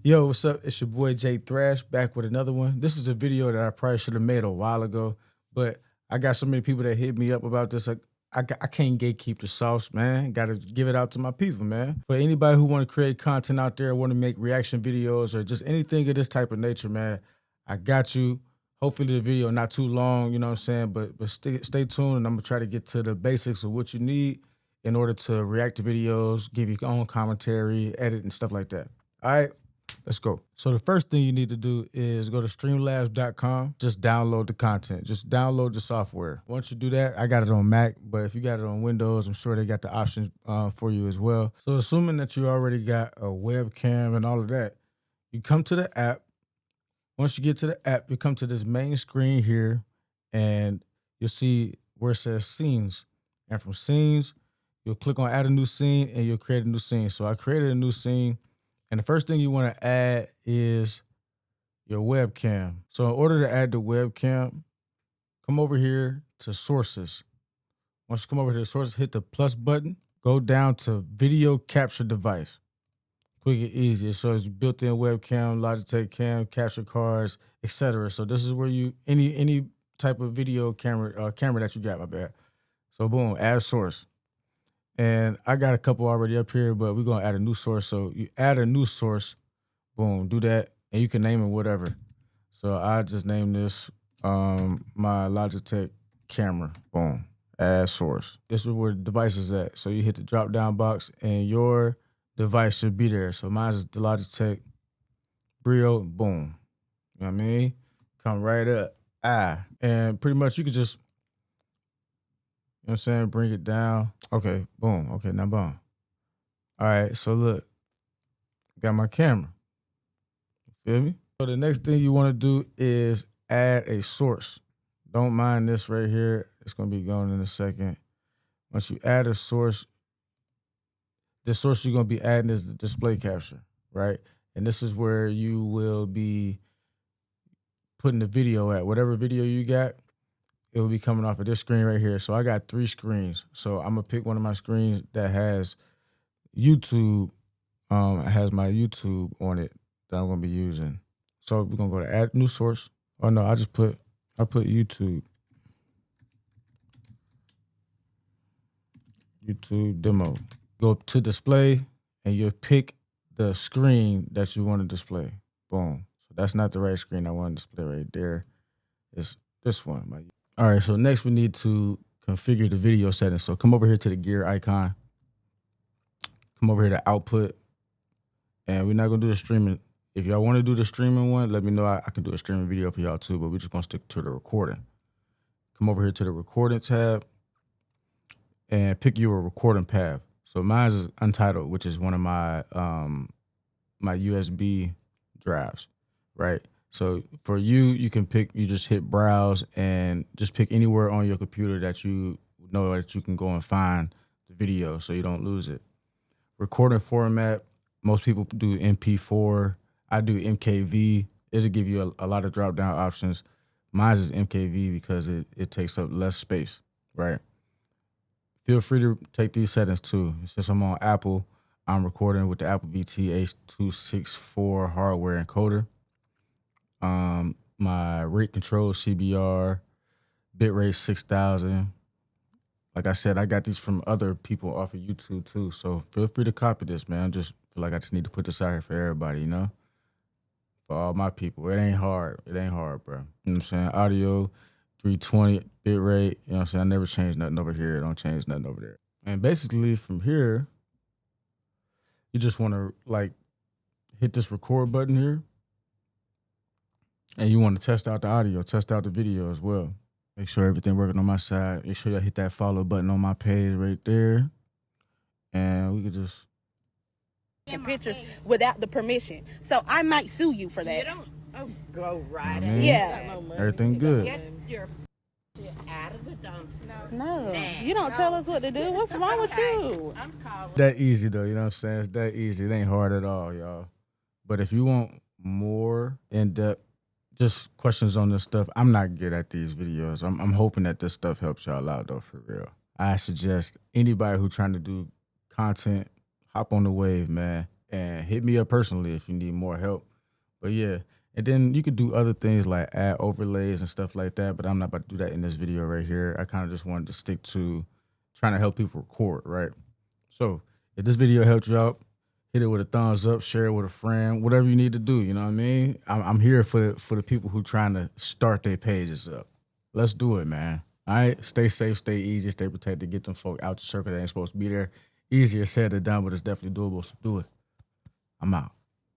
Yo, what's up? It's your boy Jay Thrash back with another one. This is a video that I probably should have made a while ago, but I got so many people that hit me up about this. I can't gatekeep the sauce, man. Got to give it out to my people, man. For anybody who want to create content out there, want to make reaction videos or just anything of this type of nature, man, I got you. Hopefully the video not too long, you know what I'm saying? But stay tuned, and I'm gonna try to get to the basics of what you need in order to react to videos, give your own commentary, edit, and stuff like that. All right. Let's go. So the first thing you need to do is go to streamlabs.com. Just download the content. Just download the software. Once you do that, I got it on Mac, but if you got it on Windows, I'm sure they got the options for you as well. So assuming that you already got a webcam and all of that, you come to the app. Once you get to the app, you come to this main screen here, and you'll see where it says scenes. And from scenes, you'll click on add a new scene, and you'll create a new scene. So I created a new scene. And the first thing you want to add is your webcam. So in order to add the webcam, come over here to sources. Once you come over to the sources, hit the plus button, go down to video capture device. Quick and easy. So it's built-in webcam, Logitech cam, capture cards, etc. So this is where you, any type of video camera that you got, my bad. So boom, add source. And I got a couple already up here, but we're going to add a new source. So you add a new source, boom, do that, and you can name it whatever. So I just named this my Logitech camera, boom, add source. This is where the device is at. So you hit the drop-down box, and your device should be there. So mine is the Logitech Brio, boom. You know what I mean? Come right up, and pretty much you could just, you know what I'm saying, bring it down. Okay, boom. Okay, now boom. All right, so look, got my camera. You feel me? So the next thing you want to do is add a source. Don't mind this right here. It's going to be going in a second. Once you add a source, the source you're going to be adding is the display capture, right? And this is where you will be putting the video at. Whatever video you got, it will be coming off of this screen right here. So I got 3 screens. So I'm gonna pick one of my screens that has YouTube, has my YouTube on it that I'm gonna be using. So we're gonna go to add new source. Oh no, I put YouTube. YouTube demo. Go to display, and you'll pick the screen that you want to display. Boom. So that's not the right screen I want to display right there. It's this one. All right, so next we need to configure the video settings. So come over here to the gear icon. Come over here to output. And we're not going to do the streaming. If y'all want to do the streaming one, let me know. I can do a streaming video for y'all too, but we're just going to stick to the recording. Come over here to the recording tab and pick your recording path. So mine is Untitled, which is one of my my USB drives, right? So for you can pick, you just hit browse and just pick anywhere on your computer that you know that you can go and find the video so you don't lose it. Recording format, most people do MP4. I do MKV. It'll give you a lot of drop down options. Mine is MKV because it takes up less space, right? Feel free to take these settings too. Since I'm on Apple, I'm recording with the Apple VT-H264 hardware encoder. My rate control CBR, bitrate 6,000. Like I said, I got these from other people off of YouTube too. So feel free to copy this, man. I just feel like I just need to put this out here for everybody, you know? For all my people. It ain't hard. It ain't hard, bro. You know what I'm saying? Audio, 320 bitrate. You know what I'm saying? I never change nothing over here. Don't change nothing over there. And basically from here, you just want to like hit this record button here. And you want to test out the audio, test out the video as well. Make sure everything working on my side. Make sure y'all hit that follow button on my page right there. And we could just... And pictures without the permission. So I might sue you for that. You don't. Oh, go right ahead. Yeah. Everything good. Get your out of the dumpster. No, you don't tell us what to do. What's wrong with you? I'm calling. That easy though, you know what I'm saying? It's that easy. It ain't hard at all, y'all. But if you want more in-depth, just questions on this stuff, I'm not good at these videos. I'm hoping that this stuff helps y'all out though, for real. I suggest anybody who trying to do content, hop on the wave, man. and hit me up personally if you need more help. But yeah, and then you could do other things like add overlays and stuff like that, but I'm not about to do that in this video right here. I kind of just wanted to stick to trying to help people record, right? So if this video helped you out, hit it with a thumbs up, share it with a friend, whatever you need to do, you know what I mean? I'm here for the people who trying to start their pages up. Let's do it, man. All right, stay safe, stay easy, stay protected, get them folk out the circle that ain't supposed to be there. Easier said than done, but it's definitely doable, so do it. I'm out.